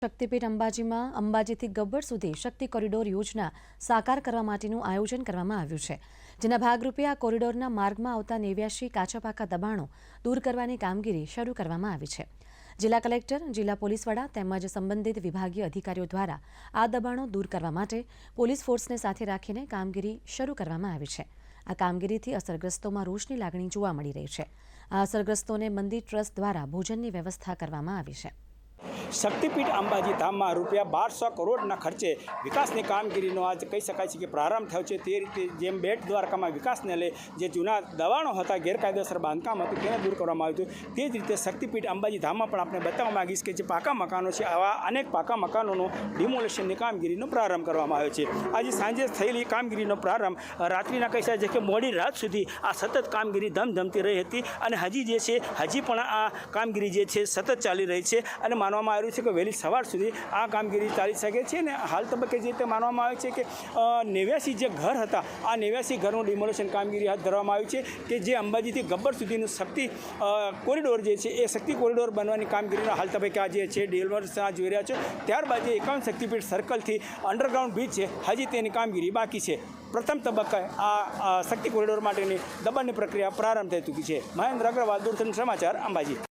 શક્તિપીઠ અંબાજીમાં અંબાજીથી ગબ્બર સુધી શક્તિ કોરિડોર યોજના સાકાર કરવા માટેનું આયોજન કરવામાં આવ્યું છે, જેના ભાગરૂપે આ કોરિડોરના માર્ગમાં આવતા 89 કાચા પાકા દબાણો દૂર કરવાની કામગીરી શરૂ કરવામાં આવી છે। જિલ્લા કલેક્ટર, જિલ્લા પોલીસ વડા તેમજ સંબંધિત વિભાગીય અધિકારીઓ દ્વારા આ દબાણો દૂર કરવા માટે પોલીસ ફોર્સને સાથે રાખીને કામગીરી શરૂ કરવામાં આવી છે। આ કામગીરીથી અસરગ્રસ્તોમાં રોષની લાગણી જોવા મળી રહી છે। આ અસરગ્રસ્તોને મંદિર ટ્રસ્ટ દ્વારા ભોજનની વ્યવસ્થા કરવામાં આવી છે। શક્તિપીઠ અંબાજી ધામમાં ₹1200 કરોડના ખર્ચે વિકાસની કામગીરીનો આજ કહી શકાય છે કે પ્રારંભ થયો છે। તે રીતે જેમ બેટ દ્વારકામાં વિકાસને લઈ જે જૂના દબાણો હતા, ગેરકાયદેસર બાંધકામ હતું, તેને દૂર કરવામાં આવ્યું હતું, તે જ રીતે શક્તિપીઠ અંબાજી ધામમાં પણ આપણે બતાવવા માગીશ કે જે પાકા મકાનો છે, આવા અનેક પાકા મકાનોનું ડિમોલેશનની કામગીરીનો પ્રારંભ કરવામાં આવ્યો છે। આજે સાંજે થયેલી કામગીરીનો પ્રારંભ રાત્રિના કહી શકાય છે કે મોડી રાત સુધી આ સતત કામગીરી ધમધમતી રહી હતી અને હજી પણ આ કામગીરી જે છે સતત ચાલી રહી છે અને માનવામાં આવ્યું છે કે વહેલી સવાર સુધી આ કામગીરી ચાલી શકે છે। અને હાલ તબક્કે જે રીતે માનવામાં આવે છે કે 89 જે ઘર હતા, આ 89 ઘરનું ડિમોલેશન કામગીરી હાથ ધરવામાં આવી છે કે જે અંબાજીથી ગબ્બર સુધીનું શક્તિ કોરિડોર જે છે એ શક્તિ કોરિડોર બનવાની કામગીરીનો હાલ તબક્કે આ જે છે ડેવલપર્સ જોઈ રહ્યા છે। ત્યારબાદ જે 51 શક્તિપીઠ સર્કલથી અંડરગ્રાઉન્ડ બ્રિજ છે, હજી તેની કામગીરી બાકી છે। પ્રથમ તબક્કે આ શક્તિ કોરિડોર માટેની દબાણની પ્રક્રિયા પ્રારંભ થઈ ચૂકી છે। મહેન્દ્ર અગ્રવાલ, દૂરદર્શન સમાચાર, અંબાજી।